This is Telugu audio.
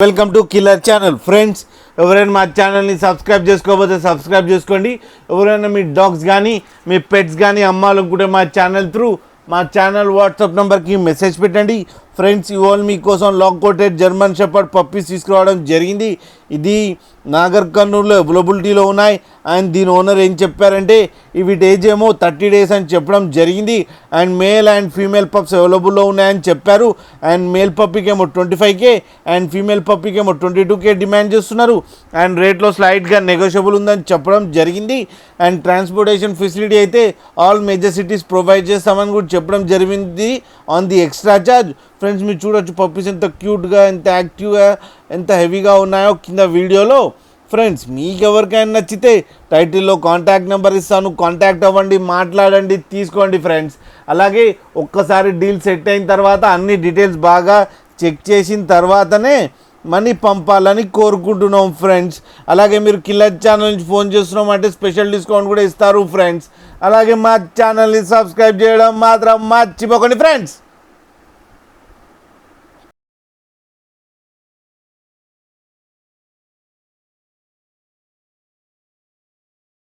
Welcome to killer channel. Friends, ఎవరైనా మా ఛానల్ని సబ్స్క్రైబ్ చేసుకోకపోతే సబ్స్క్రైబ్ చేసుకోండి. ఎవరైనా మీ డాగ్స్ కానీ మీ పెట్స్ కానీ అమ్మాలనుకుంటే మా ఛానల్ వాట్సాప్ నెంబర్కి మెసేజ్ పెట్టండి. ఫ్రెండ్స్, ఇవాళ మీకోసం long coated German shepherd puppies తీసుకురావడం జరిగింది. ఇది నాగర్ కర్నూలులో అవైలబిలిటీలో ఉన్నాయి. అండ్ దీని ఓనర్ ఏం చెప్పారంటే వీటి ఏజ్ ఏమో 30 days అని చెప్పడం జరిగింది. And male and female pups అవైలబుల్లో ఉన్నాయని చెప్పారు. అండ్ మేల్ పప్పీకి ఏమో 25K అండ్ ఫీమేల్ పప్పీకి ఏమో 22K డిమాండ్ చేస్తున్నారు. అండ్ రేట్లో స్లైట్గా నెగోషియబుల్ ఉందని చెప్పడం జరిగింది. అండ్ ట్రాన్స్పోర్టేషన్ ఫెసిలిటీ అయితే ఆల్ మేజర్ సిటీస్ ప్రొవైడ్ చేస్తామని కూడా చెప్పడం జరిగింది on the extra charge. Friends, మీరు చూడొచ్చు పప్పీస్ ఎంత క్యూట్గా, ఎంత యాక్టివ్గా, ఎంత హెవీగా ఉన్నాయో కింద వీడియోలో. ఫ్రెండ్స్, మీకు ఎవరికైనా నచ్చితే టైటిల్లో కాంటాక్ట్ నెంబర్ ఇస్తాను, కాంటాక్ట్ అవ్వండి, మాట్లాడండి, తీసుకోండి ఫ్రెండ్స్. అలాగే ఒక్కసారి డీల్ సెట్ అయిన తర్వాత అన్ని డీటెయిల్స్ బాగా చెక్ చేసిన తర్వాతనే మనీ పంపాలని కోరుకుంటున్నాం ఫ్రెండ్స్. అలాగే మీరు కిల్లర్ ఛానల్ నుంచి ఫోన్ చేస్తున్నాం అంటే స్పెషల్ డిస్కౌంట్ కూడా ఇస్తారు ఫ్రెండ్స్. అలాగే మా ఛానల్ని సబ్స్క్రైబ్ చేయడం మాత్రం మర్చిపోకండి ఫ్రెండ్స్.